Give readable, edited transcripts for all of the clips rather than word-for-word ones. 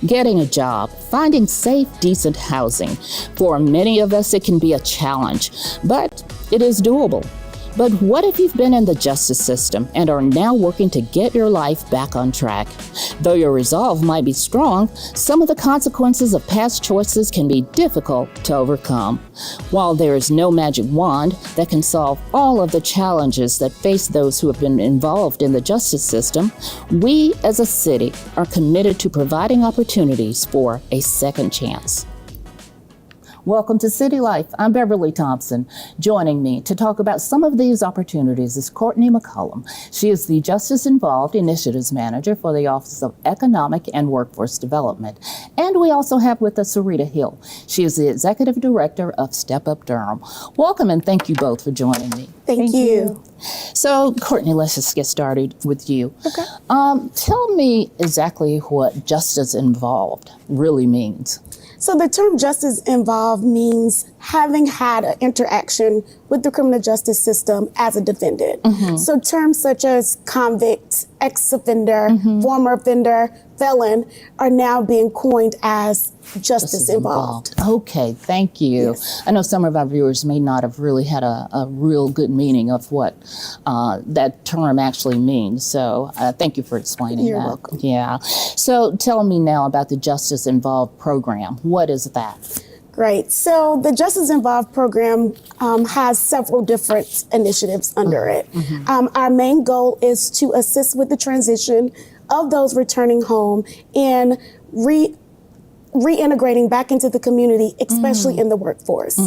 Getting a job, finding safe, decent housing. For many of us, it can be a challenge, but it is doable. But what if you've been in the justice system and are now working to get your life back on track? Though your resolve might be strong, some of the consequences of past choices can be difficult to overcome. While there is no magic wand that can solve all of the challenges that face those who have been involved in the justice system, we as a city are committed to providing opportunities for a second chance. Welcome to City Life. I'm Beverly Thompson. Joining me to talk about some of these opportunities is Courtney McCollum. She is the Justice Involved Initiatives Manager for the Office of Economic and Workforce Development. And we also have with us Sarita Hill. She is the Executive Director of Step Up Durham. Welcome and thank you both for joining me. Thank you. So, Courtney, let's just get started with you. Okay. Tell me exactly what Justice Involved really means. So the term justice involved means having had an interaction with the criminal justice system as a defendant. So terms such as convict, ex-offender, former offender, felon are now being coined as justice involved. Okay, thank you. Yes. I know some of our viewers may not have really had a real good meaning of what that term actually means. So thank you for explaining that. You're welcome. Yeah. So tell me now about the Justice Involved program. What is that? Great. So the Justice Involved program has several different initiatives under it. Our main goal is to assist with the transition of those returning home and reintegrating back into the community, especially in the workforce.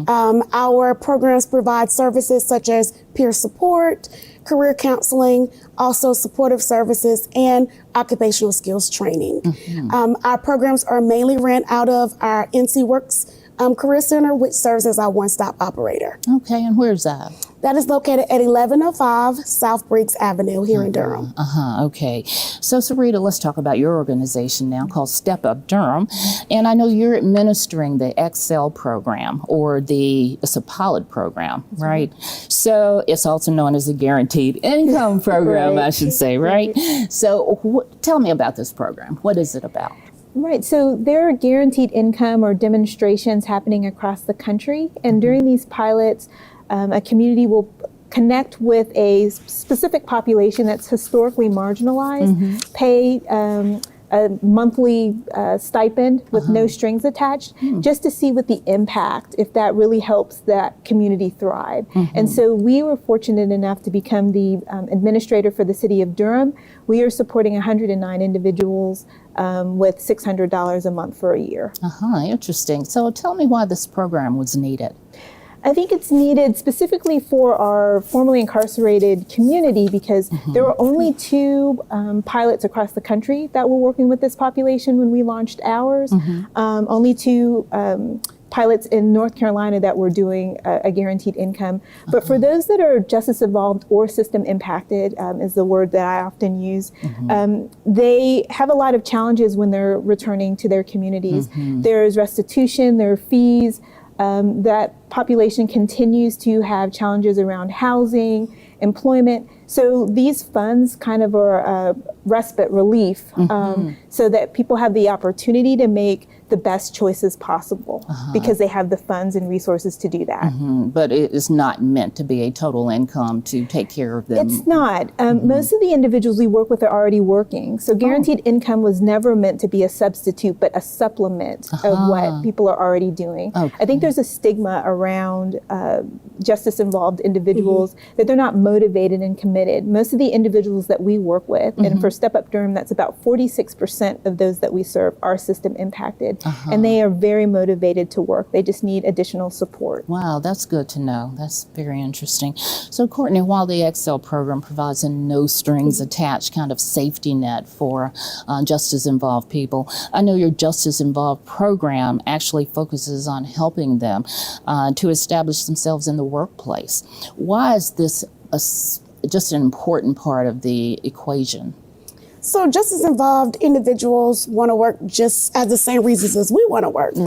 Our programs provide services such as peer support, career counseling, also supportive services, and occupational skills training. Our programs are mainly ran out of our NC Works Career Center, which serves as our one-stop operator. Okay, and where's that? That is located at 1105 South Briggs Avenue here in Durham. Okay. So, Sarita, let's talk about your organization now called Step Up Durham. And I know you're administering the Excel program, or it's a pilot program, right? So it's also known as the Guaranteed Income Program, I should say, right? So tell me about this program. What is it about? Right, so there are guaranteed income or demonstrations happening across the country, and during these pilots, a community will connect with a specific population that's historically marginalized, pay a monthly stipend with no strings attached, just to see what the impact, if that really helps that community thrive. And so we were fortunate enough to become the administrator for the city of Durham. We are supporting 109 individuals with $600 a month for a year. Interesting. So tell me why this program was needed. I think it's needed specifically for our formerly incarcerated community because there were only 2 pilots across the country that were working with this population when we launched ours. Only 2 pilots in North Carolina that were doing a guaranteed income. But for those that are justice involved or system impacted, is the word that I often use, they have a lot of challenges when they're returning to their communities. There's restitution, there are fees. That population continues to have challenges around housing, employment. So these funds kind of are a respite relief so that people have the opportunity to make the best choices possible because they have the funds and resources to do that. But it is not meant to be a total income to take care of them. It's not. Most of the individuals we work with are already working. So guaranteed income was never meant to be a substitute, but a supplement of what people are already doing. I think there's a stigma around justice involved individuals that they're not motivated and committed. Most of the individuals that we work with, and for Step Up Durham, that's about 46% of those that we serve are system impacted. And they are very motivated to work. They just need additional support. Wow, that's good to know. That's very interesting. So, Courtney, while the Excel program provides a no strings attached kind of safety net for justice involved people, I know your justice involved program actually focuses on helping them to establish themselves in the workplace. Why is this just an important part of the equation? So justice involved individuals want to work just as the same reasons as we want to work. They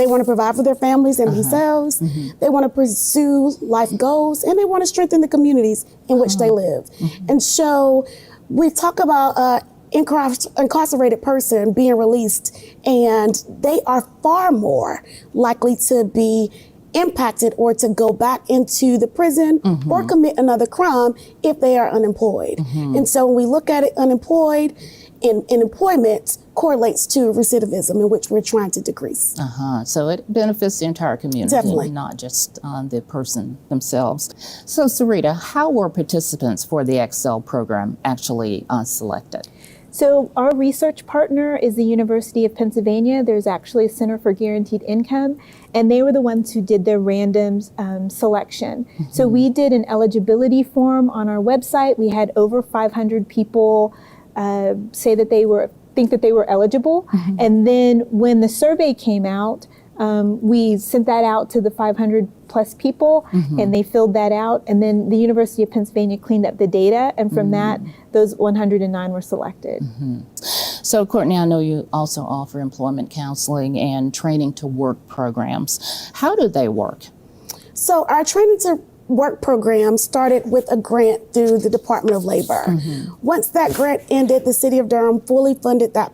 want to provide for their families and themselves. They want to pursue life goals, and they want to strengthen the communities in which they live. And so we talk about incarcerated person being released, and they are far more likely to be impacted or to go back into the prison or commit another crime if they are unemployed. And so when we look at it, unemployed and employment correlates to recidivism, in which we're trying to decrease. So it benefits the entire community, Definitely. not just the person themselves. So Sarita, how were participants for the Excel program actually selected? So our research partner is the University of Pennsylvania. There's actually a Center for Guaranteed Income, and they were the ones who did the random selection. So we did an eligibility form on our website. We had over 500 people say that they think that they were eligible. And then when the survey came out, we sent that out to the 500 plus people, and they filled that out. And then the University of Pennsylvania cleaned up the data, and from that, those 109 were selected. So Courtney, I know you also offer employment counseling and training to work programs. How do they work? So our training to work program started with a grant through the Department of Labor. Once that grant ended, the City of Durham fully funded that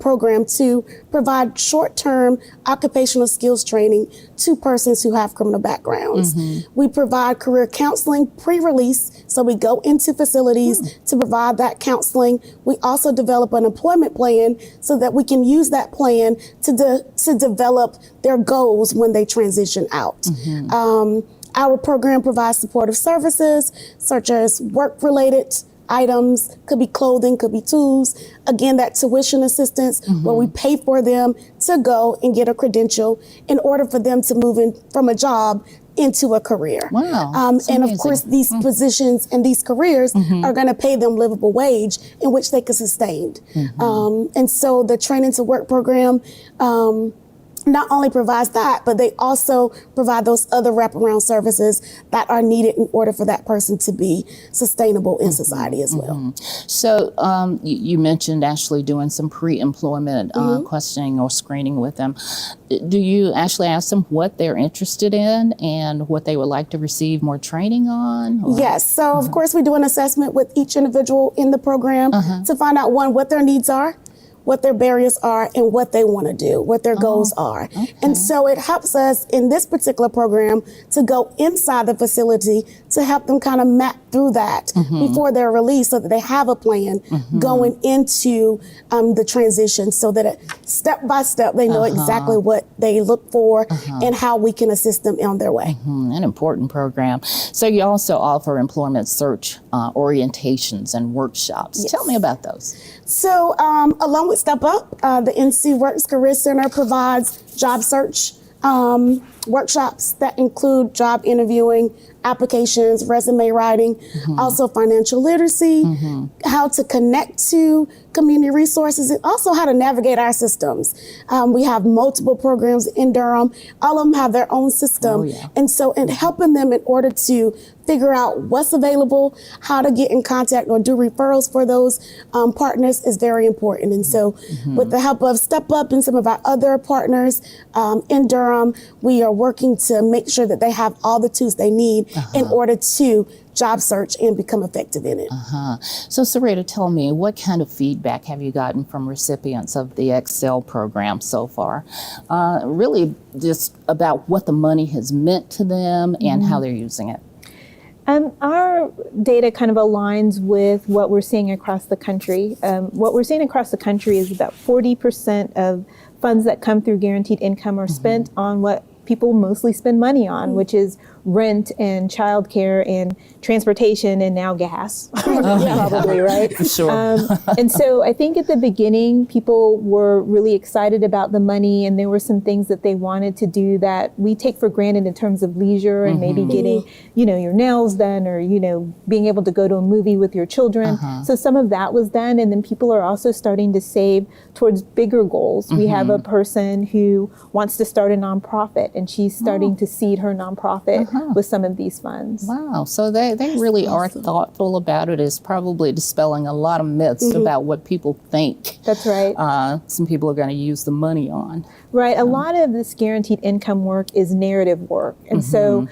program to provide short-term occupational skills training to persons who have criminal backgrounds. We provide career counseling pre-release, so we go into facilities to provide that counseling. We also develop an employment plan so that we can use that plan to develop their goals when they transition out. Our program provides supportive services such as work-related items, could be clothing, could be tools. Again, that tuition assistance where we pay for them to go and get a credential in order for them to move in from a job into a career. Wow. And of course, these positions and these careers are going to pay them livable wage in which they can sustain. And so the training to work program not only provides that, but they also provide those other wraparound services that are needed in order for that person to be sustainable in society as well. So you mentioned actually doing some pre-employment questioning or screening with them. Do you actually ask them what they're interested in and what they would like to receive more training on? Or? Yes. So of course we do an assessment with each individual in the program to find out, one, what their needs are, what their barriers are, and what they want to do, what their goals are. And so it helps us in this particular program to go inside the facility to help them kind of map through that before they're released, so that they have a plan going into the transition, so that step by step they know exactly what they look for and how we can assist them on their way. An important program. So you also offer employment search orientations and workshops. Tell me about those. So along with Step Up, the NC Works Career Center provides job search workshops that include job interviewing, applications, resume writing, also financial literacy, how to connect to community resources, and also how to navigate our systems. We have multiple programs in Durham. All of them have their own system. And so in helping them in order to figure out what's available, how to get in contact or do referrals for those partners is very important. And so with the help of Step Up and some of our other partners in Durham, we are working to make sure that they have all the tools they need in order to job search and become effective in it. So Sarita, tell me, what kind of feedback have you gotten from recipients of the Excel program so far? Really just about what the money has meant to them and how they're using it. Our data kind of aligns with what we're seeing across the country. What we're seeing across the country is about 40% of funds that come through guaranteed income are spent on what people mostly spend money on, which is rent and childcare and transportation and now gas, probably, right? For sure. And so I think at the beginning, people were really excited about the money, and there were some things that they wanted to do that we take for granted in terms of leisure and maybe getting, your nails done, or, being able to go to a movie with your children. So some of that was done. And then people are also starting to save towards bigger goals. We have a person who wants to start a nonprofit, and she's starting to seed her nonprofit with some of these funds. Wow. So they really are thoughtful about it. It's probably dispelling a lot of myths about what people think. That's right. Some people are going to use the money on. Right. A lot of this guaranteed income work is narrative work. And so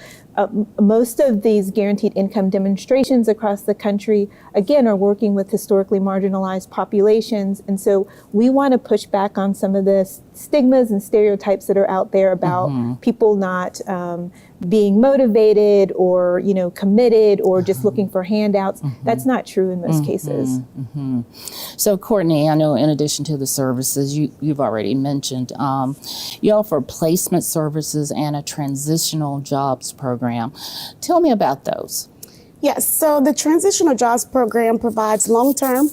most of these guaranteed income demonstrations across the country, again, are working with historically marginalized populations. And so we want to push back on some of the stigmas and stereotypes that are out there about people not being motivated or, committed or just looking for handouts. That's not true in most cases. So, Courtney, I know in addition to the services you've already mentioned, you offer placement services and a transitional jobs program. Tell me about those. Yes, so the Transitional Jobs Program provides long-term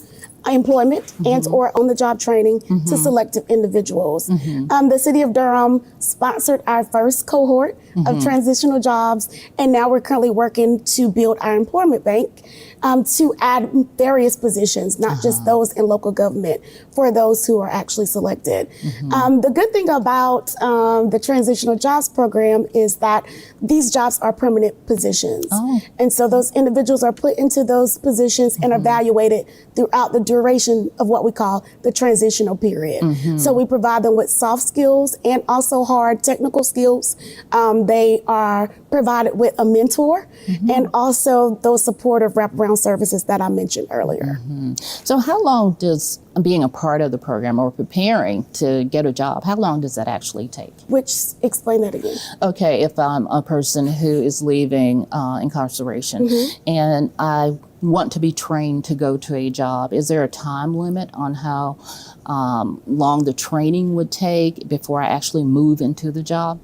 employment and or on-the-job training to selected individuals. The City of Durham sponsored our first cohort of transitional jobs, and now we're currently working to build our employment bank to add various positions, not just those in local government, for those who are actually selected. The good thing about the Transitional Jobs Program is that these jobs are permanent positions. And so those individuals are put into those positions and evaluated throughout the duration of what we call the transitional period. So we provide them with soft skills and also hard technical skills. They are provided with a mentor and also those supportive wraparound services that I mentioned earlier. So how long does being a part of the program or preparing to get a job, how long does that actually take? Explain that again. Okay, if I'm a person who is leaving incarceration and I want to be trained to go to a job, is there a time limit on how long the training would take before I actually move into the job?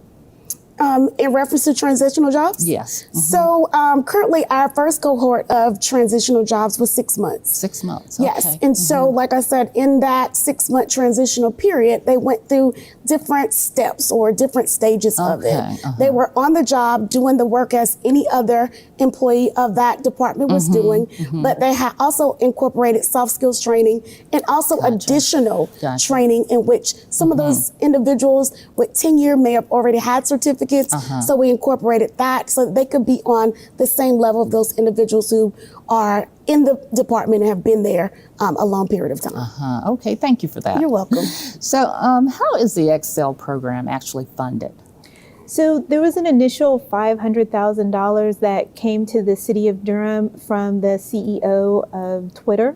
In reference to transitional jobs? Yes. So currently our first cohort of transitional jobs was 6 months. 6 months. Yes. Okay. And so, like I said, in that 6-month transitional period, they went through different steps or different stages of it. They were on the job doing the work as any other employee of that department was doing, but they had also incorporated soft skills training and also additional training in which some of those individuals with tenure may have already had certificates. So we incorporated that so that they could be on the same level of those individuals who are in the department and have been there a long period of time. Okay, thank you for that. You're welcome. So how is the Excel program actually funded? So there was an initial $500,000 that came to the City of Durham from the CEO of Twitter.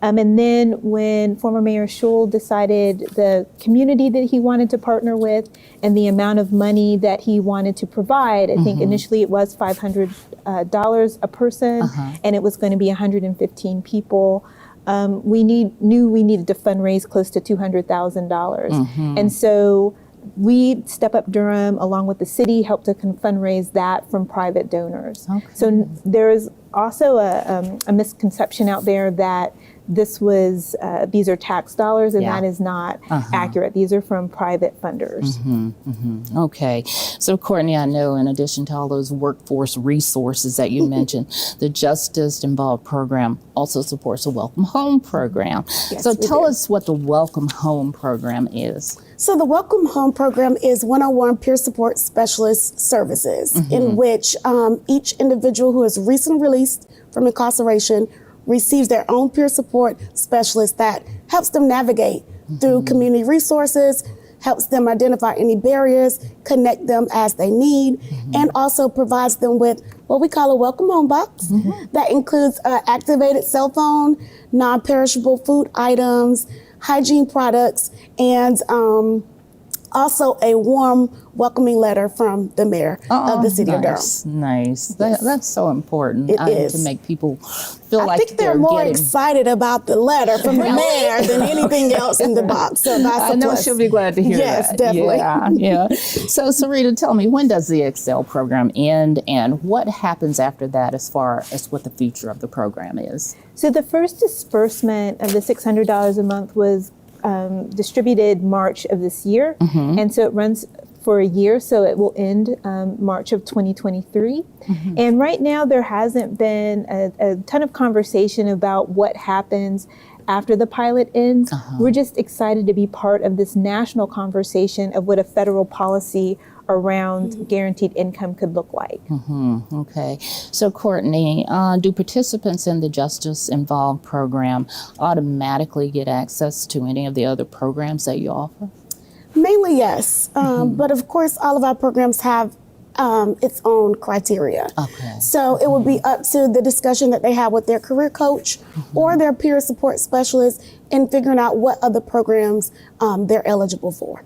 And then when former Mayor Schul decided the community that he wanted to partner with and the amount of money that he wanted to provide, I think initially it was $500 a person, and it was going to be 115 people. We knew we needed to fundraise close to $200,000. And so we, Step Up Durham, along with the city, helped to fundraise that from private donors. So there is also a misconception out there that this was these are tax dollars, and that is not accurate. These are from private funders. Okay. So, Courtney, I know in addition to all those workforce resources that you mentioned, the Justice Involved program also supports a Welcome Home program. So tell us what the Welcome Home program is. So the Welcome Home program is one-on-one peer support specialist services in which each individual who is recently released from incarceration receives their own peer support specialist that helps them navigate through community resources, helps them identify any barriers, connect them as they need, and also provides them with what we call a Welcome Home box that includes activated cell phone, non-perishable food items, hygiene products, and also a warm, welcoming letter from the mayor of the City of Durham. Nice. That's so important. It is. To make people feel like I think they're more excited about the letter from the mayor than anything else in the box. So that's I know she'll be glad to hear that. Yes, definitely. Yeah. So, Sarita, tell me, when does the Excel program end, and what happens after that as far as what the future of the program is? So the first disbursement of the $600 a month was distributed March of this year, and so it runs for a year, so it will end March of 2023. And right now there hasn't been a ton of conversation about what happens after the pilot ends. We're just excited to be part of this national conversation of what a federal policy around guaranteed income could look like. Okay. So, Courtney, do participants in the Justice Involved program automatically get access to any of the other programs that you offer? Mainly, yes. But of course, all of our programs have its own criteria. Okay. So it would be up to the discussion that they have with their career coach or their peer support specialist in figuring out what other programs they're eligible for.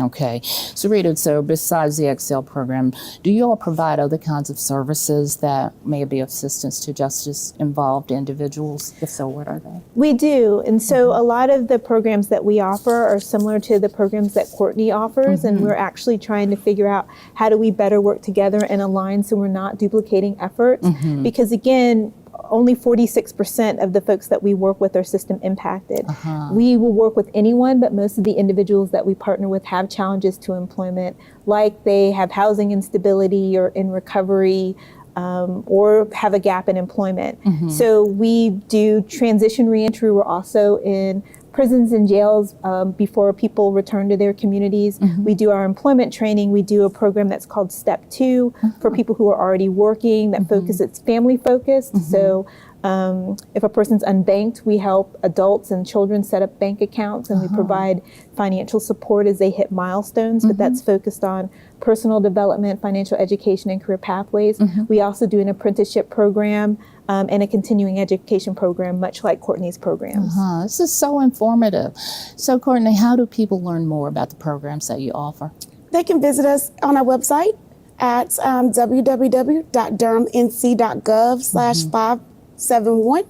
Okay. Sarita, so besides the Excel program, do you all provide other kinds of services that may be of assistance to justice-involved individuals? If so, what are they? We do. And so a lot of the programs that we offer are similar to the programs that Courtney offers. And we're actually trying to figure out how do we better work together and align so we're not duplicating efforts. Because again, only 46% of the folks that we work with are system impacted. We will work with anyone, but most of the individuals that we partner with have challenges to employment, like they have housing instability or in recovery, or have a gap in employment. So we do transition reentry. We're also in prisons and jails before people return to their communities. We do our employment training. We do a program that's called Step 2 for people who are already working that it's family focused. So if a person's unbanked, we help adults and children set up bank accounts, and we provide financial support as they hit milestones, but that's focused on personal development, financial education, and career pathways. We also do an apprenticeship program and a continuing education program, much like Courtney's programs. This is so informative. So, Courtney, how do people learn more about the programs that you offer? They can visit us on our website at www.durhamnc.gov/571.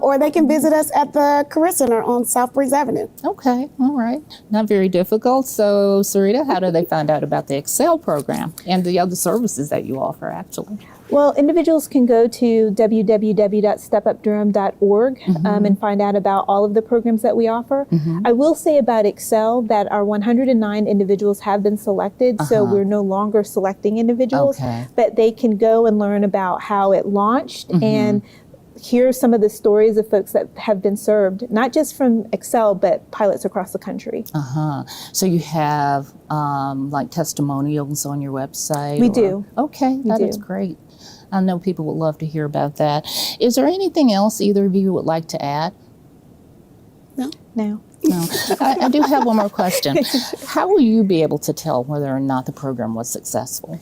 Or they can visit us at the Career Center on South Breeze Avenue. Okay, all right. Not very difficult. So, Sarita, how do they find out about the Excel program and the other services that you offer, actually? Well, individuals can go to www.stepupdurham.org and find out about all of the programs that we offer. I will say about Excel that our 109 individuals have been selected, so we're no longer selecting individuals, but they can go and learn about how it launched and hear some of the stories of folks that have been served, not just from Excel, but pilots across the country. So you have like testimonials on your website? We do. Okay, that is great. I know people would love to hear about that. Is there anything else either of you would like to add? No. No. I do have one more question. How will you be able to tell whether or not the program was successful?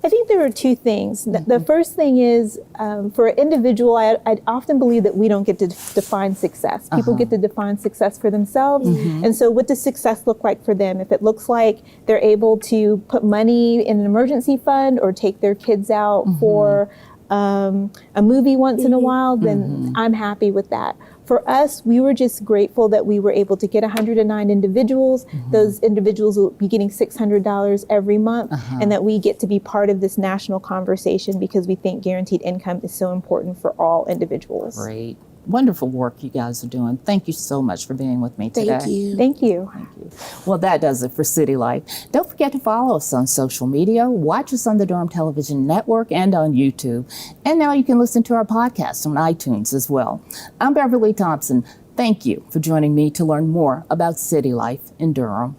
I think there are two things. The first thing is for an individual, I often believe that we don't get to define success. People get to define success for themselves. And so what does success look like for them? If it looks like they're able to put money in an emergency fund or take their kids out for a movie once in a while, then I'm happy with that. For us, we were just grateful that we were able to get 109 individuals. Those individuals will be getting $600 every month, and that we get to be part of this national conversation because we think guaranteed income is so important for all individuals. Great. Wonderful work you guys are doing. Thank you so much for being with me today. Thank you. Thank you. Thank you. Well, that does it for City Life. Don't forget to follow us on social media, watch us on the Durham Television Network and on YouTube. And now you can listen to our podcast on iTunes as well. I'm Beverly Thompson. Thank you for joining me to learn more about City Life in Durham.